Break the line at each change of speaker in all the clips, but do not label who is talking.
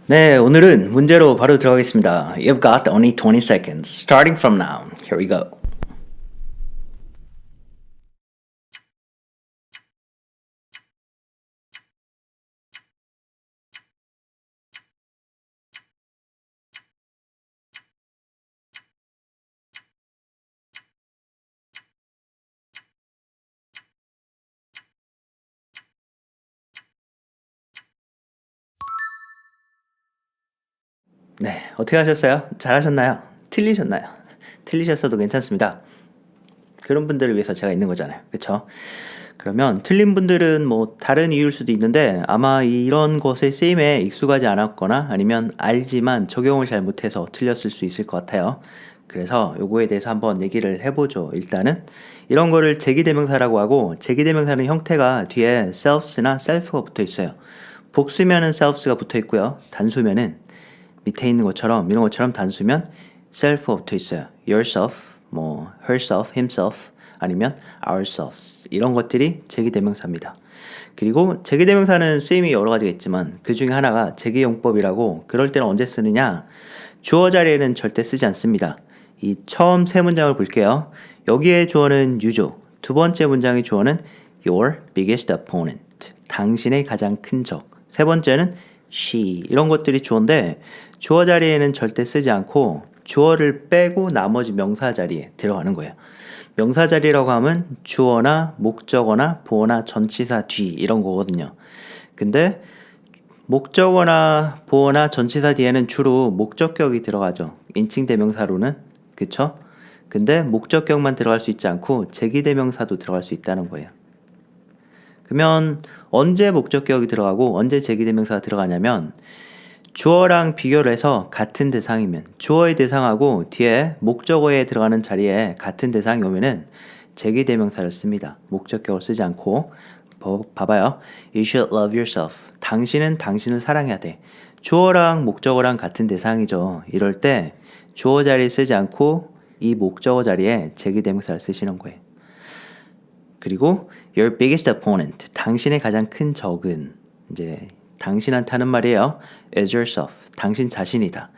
네, 오늘은 문제로 바로 들어가겠습니다. You've got only 20 seconds. Starting from now. Here we go. 네, 어떻게 하셨어요? 잘하셨나요? 틀리셨나요? 틀리셨어도 괜찮습니다. 그런 분들을 위해서 제가 있는 거잖아요. 그쵸? 그러면 틀린 분들은 뭐 다른 이유일 수도 있는데 아마 이런 것의 쓰임에 익숙하지 않았거나 아니면 알지만 적용을 잘 못해서 틀렸을 수 있을 것 같아요. 그래서 요거에 대해서 한번 얘기를 해보죠. 일단은 이런 거를 제기대명사라고 하고 제기대명사는 형태가 뒤에 selfs나 self가 붙어 있어요. 복수면은 selfs가 붙어 있고요. 단수면은 밑에 있는 것처럼 이런 것처럼 단수면 self가 붙어 있어요. yourself, 뭐 herself, himself 아니면 ourselves 이런 것들이 제기대명사입니다. 그리고 제기대명사는 쓰임이 여러 가지가 있지만 그 중에 하나가 제기용법이라고 그럴 때는 언제 쓰느냐 주어 자리에는 절대 쓰지 않습니다. 이 처음 세 문장을 볼게요. 여기에 주어는 you죠. 두 번째 문장의 주어는 your biggest opponent 당신의 가장 큰 적. 세 번째는 she 이런 것들이 주어인데 주어 자리에는 절대 쓰지 않고 주어를 빼고 나머지 명사 자리에 들어가는 거예요. 명사 자리라고 하면 주어나 목적어나 보어나 전치사 뒤 이런 거거든요. 근데 목적어나 보어나 전치사 뒤에는 주로 목적격이 들어가죠. 인칭대명사로는. 그쵸? 근데 목적격만 들어갈 수 있지 않고 제기대명사도 들어갈 수 있다는 거예요. 그러면 언제 목적격이 들어가고 언제 제기대명사가 들어가냐면 주어랑 비교를 해서 같은 대상이면 주어의 대상하고 뒤에 목적어에 들어가는 자리에 같은 대상이 오면은 제기대명사를 씁니다. 목적격을 쓰지 않고 봐봐요. You should love yourself. 당신은 당신을 사랑해야 돼. 주어랑 목적어랑 같은 대상이죠. 이럴 때 주어 자리에 쓰지 않고 이 목적어 자리에 제기대명사를 쓰시는 거예요. 그리고 your biggest opponent. 당신의 가장 큰 적은 이제 당신한테 하는 말이에요. is yourself. 당신 자신이다.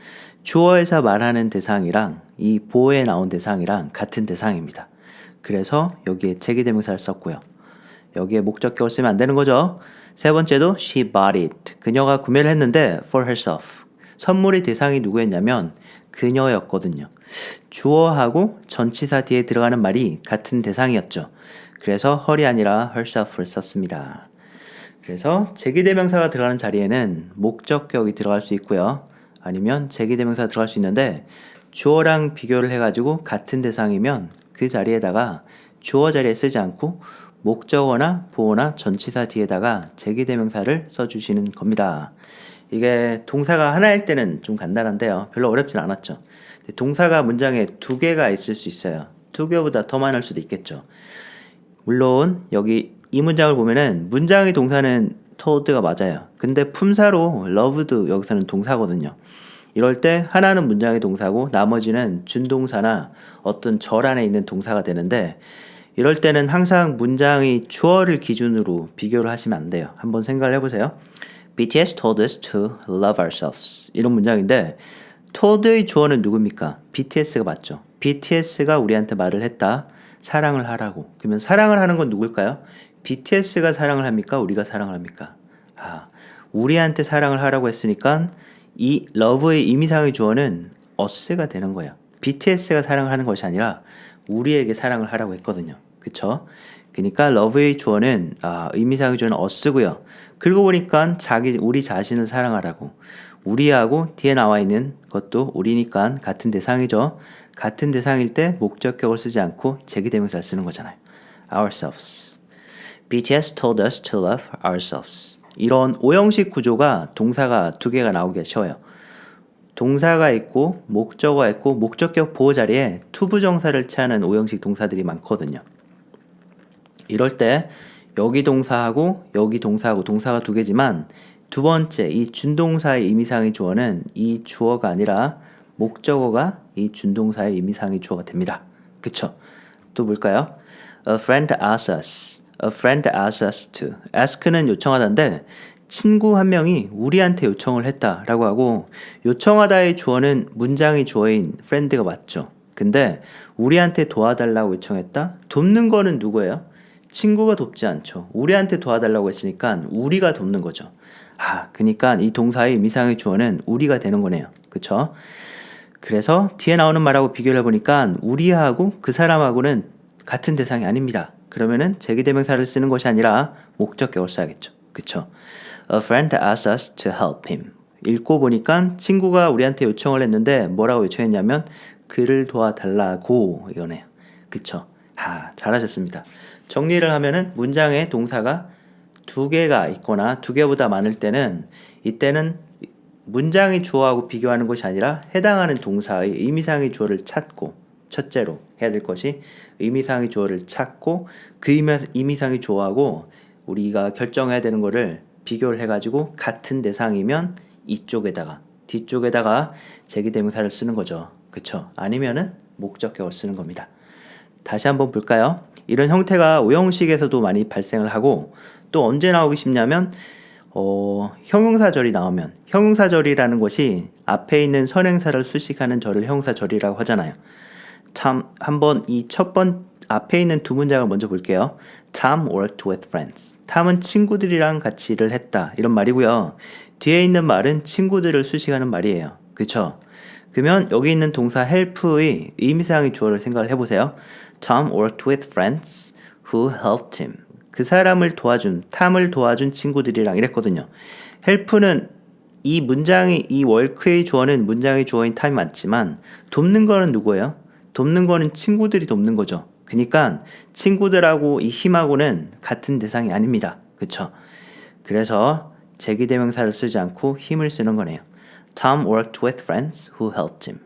주어에서 말하는 대상이랑 이 보어에 나온 대상이랑 같은 대상입니다. 그래서 여기에 제기대명사를 썼고요. 여기에 목적격을 쓰면 안 되는 거죠. 세 번째도 she bought it. 그녀가 구매를 했는데 for herself. 선물의 대상이 누구였냐면 그녀였거든요. 주어하고 전치사 뒤에 들어가는 말이 같은 대상이었죠. 그래서 her이 아니라 herself를 썼습니다. 그래서 제기대명사가 들어가는 자리에는 목적격이 들어갈 수 있고요. 아니면 제기대명사가 들어갈 수 있는데 주어랑 비교를 해가지고 같은 대상이면 그 자리에다가 주어 자리에 쓰지 않고 목적어나 보어나 전치사 뒤에다가 제기대명사를 써주시는 겁니다. 이게 동사가 하나일 때는 좀 간단한데요. 별로 어렵진 않았죠. 동사가 문장에 두 개가 있을 수 있어요. 두 개보다 더 많을 수도 있겠죠. 물론 여기 이 문장을 보면은 문장의 동사는 tod가 맞아요. 근데 품사로 love도 여기서는 동사거든요. 이럴 때 하나는 문장의 동사고 나머지는 준동사나 어떤 절 안에 있는 동사가 되는데 이럴 때는 항상 문장의 주어를 기준으로 비교를 하시면 안 돼요. 한번 생각을 해보세요. BTS told us to love ourselves. 이런 문장인데 told의 주어는 누굽니까? BTS가 맞죠. BTS가 우리한테 말을 했다. 사랑을 하라고. 그러면 사랑을 하는 건 누굴까요? BTS가 사랑을 합니까? 우리가 사랑을 합니까? 우리한테 사랑을 하라고 했으니까 이 love의 의미상의 주어는 us가 되는 거예요. BTS가 사랑을 하는 것이 아니라 우리에게 사랑을 하라고 했거든요. 그쵸? 그러니까 love의 주어는 의미상의 주어는 us고요. 그리고 보니까 우리 자신을 사랑하라고. 우리하고 뒤에 나와 있는 것도 우리니까 같은 대상이죠. 같은 대상일 때 목적격을 쓰지 않고 제기대명사를 쓰는 거잖아요. ourselves. BTS told us to love ourselves. 이런 오형식 구조가 동사가 두 개가 나오기가 쉬워요. 동사가 있고 목적어가 있고 목적격 보호 자리에 투부정사를 취하는 오형식 동사들이 많거든요. 이럴 때 여기 동사하고 여기 동사하고 동사가 두 개지만 두 번째 이 준동사의 의미상의 주어는 이 주어가 아니라 목적어가 이 준동사의 의미상의 주어가 됩니다. 그쵸? 또 뭘까요? A friend asked us. A friend asked us to. ask는 요청하다인데 친구 한 명이 우리한테 요청을 했다라고 하고 요청하다의 주어는 문장의 주어인 friend가 맞죠. 근데 우리한테 도와달라고 요청했다? 돕는 거는 누구예요? 친구가 돕지 않죠. 우리한테 도와달라고 했으니까 우리가 돕는 거죠. 그러니까 이 동사의 의미상의 주어는 우리가 되는 거네요. 그쵸? 그래서 뒤에 나오는 말하고 비교를 해보니까 우리하고 그 사람하고는 같은 대상이 아닙니다. 그러면은 제기대명사를 쓰는 것이 아니라 목적격을 써야겠죠. 그쵸? A friend asked us to help him. 읽고 보니까 친구가 우리한테 요청을 했는데 뭐라고 요청했냐면 그를 도와달라고 이거네요. 그쵸? 잘하셨습니다. 정리를 하면은 문장에 동사가 두 개가 있거나 두 개보다 많을 때는 이때는 문장의 주어하고 비교하는 것이 아니라 해당하는 동사의 의미상의 주어를 찾고 첫째로 해야 될 것이 의미상의 주어를 찾고 그 의미상의 주어하고 우리가 결정해야 되는 거를 비교를 해가지고 같은 대상이면 이쪽에다가 뒤쪽에다가 제기대명사를 쓰는 거죠. 그쵸? 아니면은 목적격을 쓰는 겁니다. 다시 한번 볼까요? 이런 형태가 오형식에서도 많이 발생을 하고 또 언제 나오기 쉽냐면 형용사절이 나오면 형용사절이라는 것이 앞에 있는 선행사를 수식하는 절을 형용사절이라고 하잖아요. 참 한번 이 첫 번 앞에 있는 두 문장을 먼저 볼게요. Tom worked with friends. 탐은 친구들이랑 같이 일을 했다 이런 말이고요. 뒤에 있는 말은 친구들을 수식하는 말이에요. 그쵸? 그러면 여기 있는 동사 help의 의미상의 주어를 생각을 해보세요. Tom worked with friends who helped him. 그 사람을 도와준, 탐을 도와준 친구들이랑 이랬거든요. help는 이 문장의 이 work의 주어는 문장의 주어인 탐이 맞지만 돕는 거는 누구예요? 돕는 거는 친구들이 돕는 거죠. 그러니까 친구들하고 이 힘하고는 같은 대상이 아닙니다. 그쵸? 그래서 제기대명사를 쓰지 않고 힘을 쓰는 거네요. Tom worked with friends who helped him.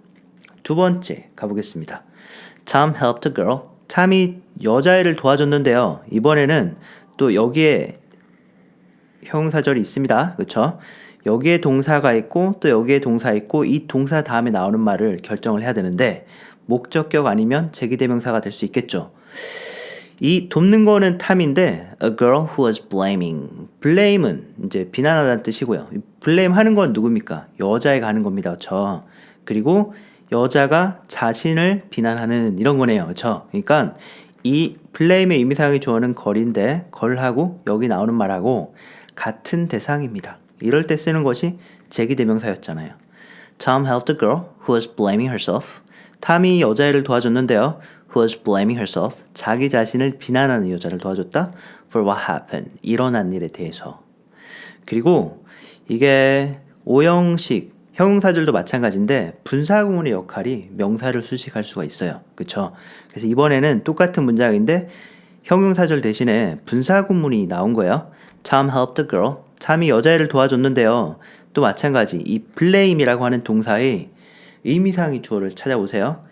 두 번째 가보겠습니다. Tom helped a girl. 탐이 여자애를 도와줬는데요. 이번에는 또 여기에 형용사절이 있습니다. 그렇죠? 여기에 동사가 있고 또 여기에 동사 있고 이 동사 다음에 나오는 말을 결정을 해야 되는데 목적격 아니면 제기대명사가 될 수 있겠죠. 이 돕는 거는 탐인데 a girl who was blaming. blame은 이제 비난하다는 뜻이고요. blame 하는 건 누굽니까? 여자애가 하는 겁니다. 그렇죠? 그리고 여자가 자신을 비난하는 이런 거네요. 그렇죠? 그러니까 이 blame의 의미상의 주어는 걸인데 걸하고 여기 나오는 말하고 같은 대상입니다. 이럴 때 쓰는 것이 제기대명사였잖아요. Tom helped a girl who was blaming herself. 탐이 여자애를 도와줬는데요. Who was blaming herself. 자기 자신을 비난하는 여자를 도와줬다. For what happened. 일어난 일에 대해서. 그리고 이게 오형식 형용사들도 마찬가지인데 분사구문의 역할이 명사를 수식할 수가 있어요. 그쵸? 그래서 이번에는 똑같은 문장인데 형용사절 대신에 분사구문이 나온 거예요. Tom helped a girl. 탐이 여자애를 도와줬는데요. 또 마찬가지 이 blame이라고 하는 동사의 의미상의 주어를 찾아보세요.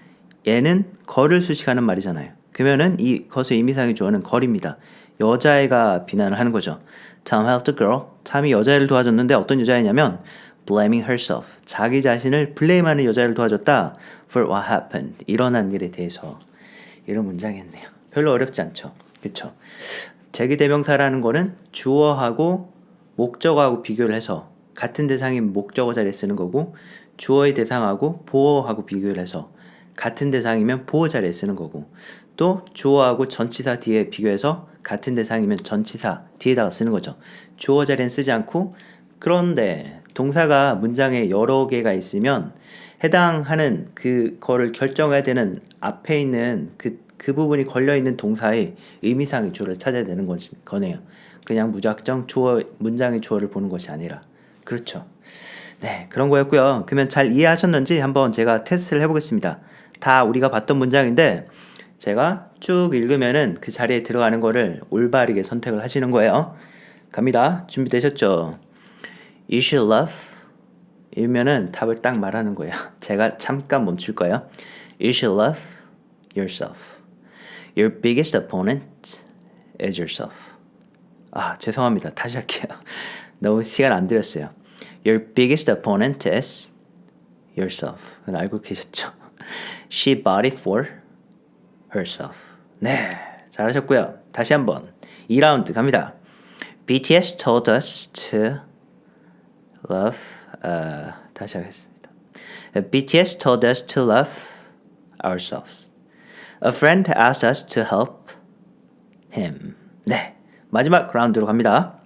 얘는 걸을 수식하는 말이잖아요. 그러면은 이 것의 의미상의 주어는 걸입니다. 여자애가 비난을 하는 거죠. Tom helped a girl. 탐이 여자애를 도와줬는데 어떤 여자애냐면 blaming herself. 자기 자신을 blame하는 여자를 도와줬다. For what happened. 일어난 일에 대해서. 이런 문장이었네요. 별로 어렵지 않죠. 그쵸? 제기대명사라는 거는 주어하고 목적어하고 비교를 해서 같은 대상인 목적어 자리에 쓰는 거고 주어의 대상하고 보어하고 비교를 해서 같은 대상이면 보어 자리에 쓰는 거고 또 주어하고 전치사 뒤에 비교해서 같은 대상이면 전치사 뒤에다가 쓰는 거죠. 주어 자리엔 쓰지 않고 그런데 동사가 문장에 여러 개가 있으면 해당하는 그거를 결정해야 되는 앞에 있는 그 부분이 걸려있는 동사의 의미상의 주어를 찾아야 되는 거네요. 그냥 무작정 문장의 주어를 보는 것이 아니라. 그렇죠. 네, 그런 거였고요. 그러면 잘 이해하셨는지 한번 제가 테스트를 해보겠습니다. 다 우리가 봤던 문장인데 제가 쭉 읽으면은 그 자리에 들어가는 거를 올바르게 선택을 하시는 거예요. 갑니다. 준비되셨죠? You should love 이면은 답을 딱 말하는 거예요. 제가 잠깐 멈출 거예요. You should love yourself. Your biggest opponent is yourself. 죄송합니다. 다시 할게요. 너무 시간 안 들였어요. Your biggest opponent is yourself. 알고 계셨죠? She bought it for herself. 네, 잘하셨고요. 다시 한번 2라운드 갑니다. BTS told us to love. 다시 하겠습니다. BTS told us to love ourselves. A friend asked us to help him. 네, 마지막 라운드로 갑니다.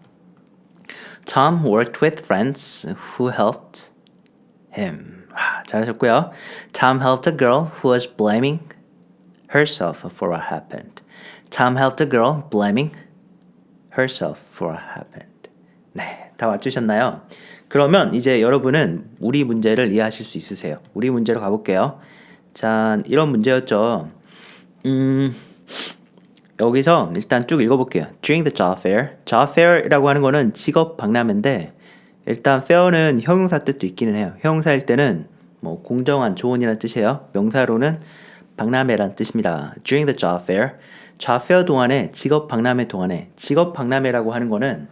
Tom worked with friends who helped him. 잘하셨고요. Tom helped a girl who was blaming herself for what happened. Tom helped a girl blaming herself for what happened. 네, 다 맞추셨나요? 그러면 이제 여러분은 우리 문제를 이해하실 수 있으세요. 우리 문제로 가볼게요. 자, 이런 문제였죠. 여기서 일단 쭉 읽어볼게요. During the job fair. job fair이라고 하는 거는 직업 박람회인데 일단 fair는 형용사 뜻도 있기는 해요. 형용사일 때는 뭐 공정한, 좋은이라는 뜻이에요. 명사로는 박람회란 뜻입니다. During the job fair. job fair 동안에, 직업 박람회 동안에, 직업 박람회라고 하는 거는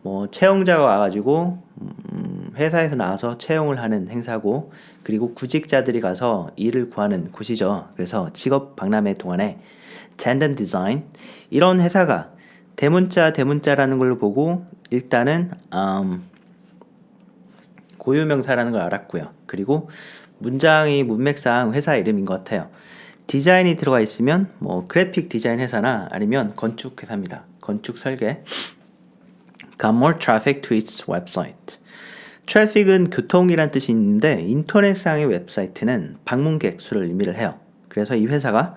뭐 채용자가 와가지고 회사에서 나와서 채용을 하는 행사고, 그리고 구직자들이 가서 일을 구하는 곳이죠. 그래서 직업 박람회 동안에 tandem design, 이런 회사가 대문자라는 걸로 보고 일단은 고유명사라는 걸 알았고요. 그리고 문장이 문맥상 회사 이름인 것 같아요. 디자인이 들어가 있으면 뭐 그래픽 디자인 회사나 아니면 건축 회사입니다. 건축 설계. Got more traffic to its website. 트래픽은 교통이란 뜻이 있는데 인터넷상의 웹사이트는 방문객 수를 의미를 해요. 그래서 이 회사가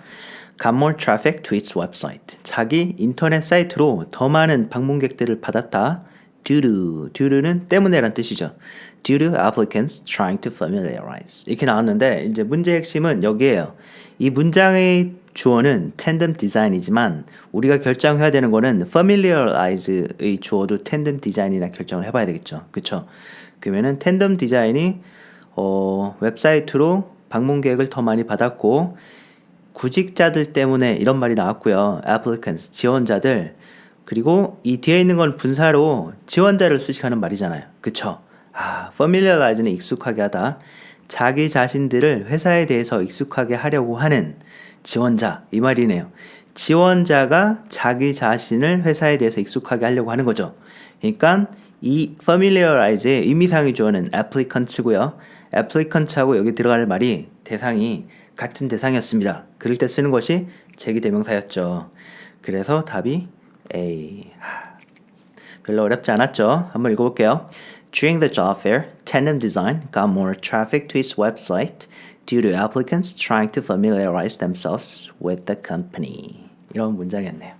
got more traffic to its website. 자기 인터넷 사이트로 더 많은 방문객들을 받았다. due는 때문에란 뜻이죠. Due to applicants trying to familiarize. 이렇게 나왔는데 이제 문제의 핵심은 여기에요. 이 문장의 주어는 tandem design이지만 우리가 결정해야 되는 거는 familiarize의 주어도 tandem design이나 결정을 해봐야 되겠죠. 그쵸? 그러면은 tandem design이 웹사이트로 방문객을 더 많이 받았고 구직자들 때문에 이런 말이 나왔고요. applicants, 지원자들. 그리고 이 뒤에 있는 건 분사로 지원자를 수식하는 말이잖아요. 그쵸? familiarize는 익숙하게 하다. 자기 자신들을 회사에 대해서 익숙하게 하려고 하는 지원자, 이 말이네요. 지원자가 자기 자신을 회사에 대해서 익숙하게 하려고 하는 거죠. 그러니까 이 familiarize의 의미상의 주어는 applicants고요. applicant하고 여기 들어갈 말이 대상이 같은 대상이었습니다. 그럴 때 쓰는 것이 제기대명사였죠. 그래서 답이 A. 별로 어렵지 않았죠? 한번 읽어볼게요. During the job fair, tandem design got more traffic to its website due to applicants trying to familiarize themselves with the company. 이런 문장이었네요.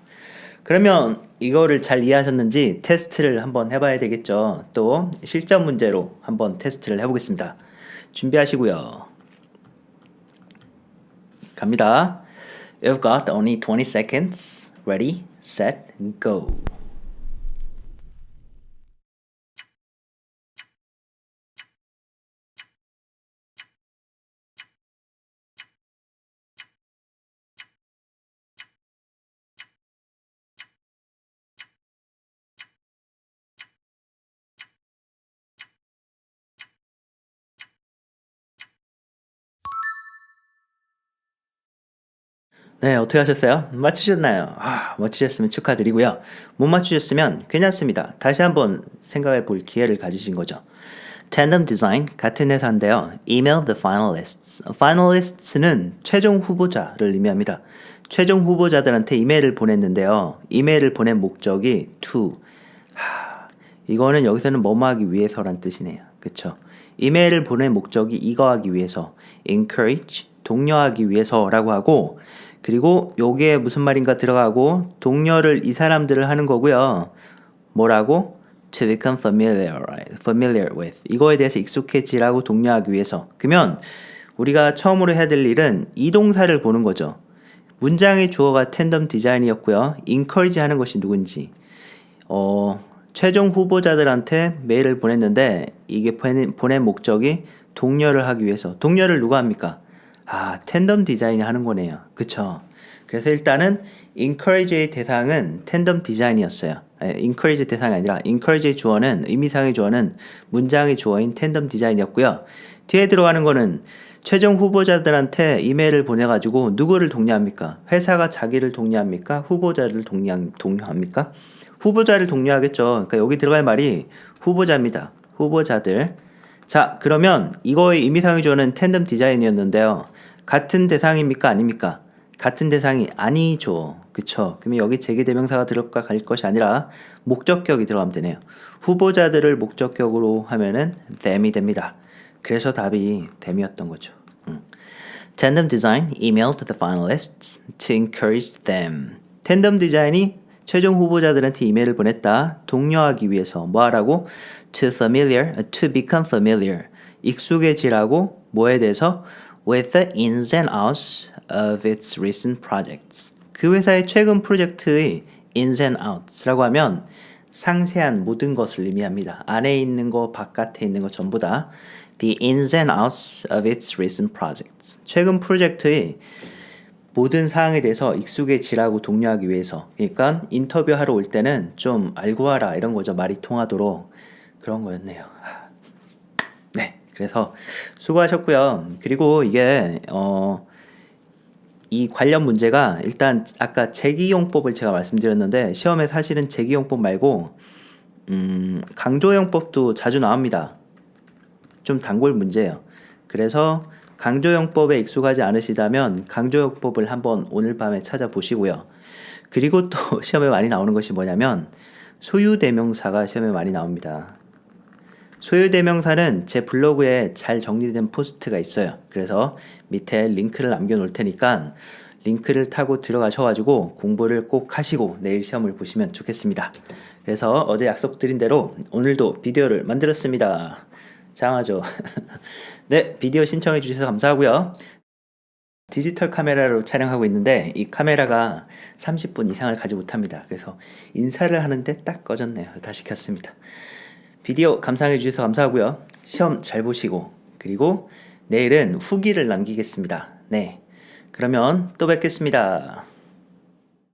그러면 이거를 잘 이해하셨는지 테스트를 한번 해봐야 되겠죠. 또 실전 문제로 한번 테스트를 해보겠습니다. 준비하시고요. 갑니다. You've got only 20 seconds. Ready, set, go. 네, 어떻게 하셨어요? 맞추셨나요? 맞추셨으면 축하드리고요. 못 맞추셨으면 괜찮습니다. 다시 한번 생각해 볼 기회를 가지신 거죠. Tandem Design, 같은 회사인데요. Email the finalists. Finalists는 최종 후보자를 의미합니다. 최종 후보자들한테 이메일을 보냈는데요. 이메일을 보낸 목적이 to. 이거는 여기서는 뭐뭐 하기 위해서란 뜻이네요. 그쵸? 이메일을 보낸 목적이 이거 하기 위해서. Encourage, 독려하기 위해서라고 하고, 그리고 요게 무슨 말인가 들어가고 독려를 이 사람들을 하는 거고요. 뭐라고? To become familiar with. 이거에 대해서 익숙해지라고 독려하기 위해서. 그러면 우리가 처음으로 해야 될 일은 이 동사를 보는 거죠. 문장의 주어가 tandem design이었고요. encourage 하는 것이 누군지. 최종 후보자들한테 메일을 보냈는데 이게 보낸 목적이 독려를 하기 위해서. 독려를 누가 합니까? tandem design이 하는 거네요. 그쵸? 그래서 일단은 encourage의 대상은 tandem design이었어요. encourage 대상이 아니라 encourage의 주어는, 의미상의 주어는 문장의 주어인 tandem design이었고요. 뒤에 들어가는 거는 최종 후보자들한테 이메일을 보내가지고 누구를 독려합니까? 회사가 자기를 독려합니까? 후보자를 독려합니까? 후보자를 독려하겠죠. 그러니까 여기 들어갈 말이 후보자입니다. 후보자들. 자, 그러면 이거의 의미상의 주어는 텐덤 디자인이었는데요. 같은 대상입니까? 아닙니까? 같은 대상이 아니죠. 그쵸? 그러면 여기 제기대명사가 들어갈 것이 아니라 목적격이 들어가면 되네요. 후보자들을 목적격으로 하면은 them이 됩니다. 그래서 답이 them이었던 거죠. Tandem Design emailed the finalists to encourage them. 텐덤 디자인이 최종 후보자들한테 이메일을 보냈다. 독려하기 위해서 뭐 하라고? To become familiar. 익숙해지라고 뭐에 대해서? With the ins and outs of its recent projects. 그 회사의 최근 프로젝트의 ins and outs라고 하면 상세한 모든 것을 의미합니다. 안에 있는 거, 바깥에 있는 거 전부 다 the ins and outs of its recent projects. 최근 프로젝트의 모든 사항에 대해서 익숙해지라고 독려하기 위해서. 그러니까 인터뷰하러 올 때는 좀 알고 와라 이런 거죠. 말이 통하도록 그런 거였네요. 네, 그래서 수고하셨고요. 그리고 이게 이 관련 문제가 일단 아까 제기용법을 제가 말씀드렸는데 시험에 사실은 제기용법 말고 강조용법도 자주 나옵니다. 좀 단골 문제예요. 그래서 강조용법에 익숙하지 않으시다면 강조용법을 한번 오늘 밤에 찾아보시고요. 그리고 또 시험에 많이 나오는 것이 뭐냐면 소유대명사가 시험에 많이 나옵니다. 소유대명사는 제 블로그에 잘 정리된 포스트가 있어요. 그래서 밑에 링크를 남겨놓을 테니까 링크를 타고 들어가셔가지고 공부를 꼭 하시고 내일 시험을 보시면 좋겠습니다. 그래서 어제 약속드린 대로 오늘도 비디오를 만들었습니다. 장하죠. 네, 비디오 신청해 주셔서 감사하고요. 디지털 카메라로 촬영하고 있는데 이 카메라가 30분 이상을 가지 못합니다. 그래서 인사를 하는데 딱 꺼졌네요. 다시 켰습니다. 비디오 감상해 주셔서 감사하고요. 시험 잘 보시고 그리고 내일은 후기를 남기겠습니다. 네, 그러면 또 뵙겠습니다.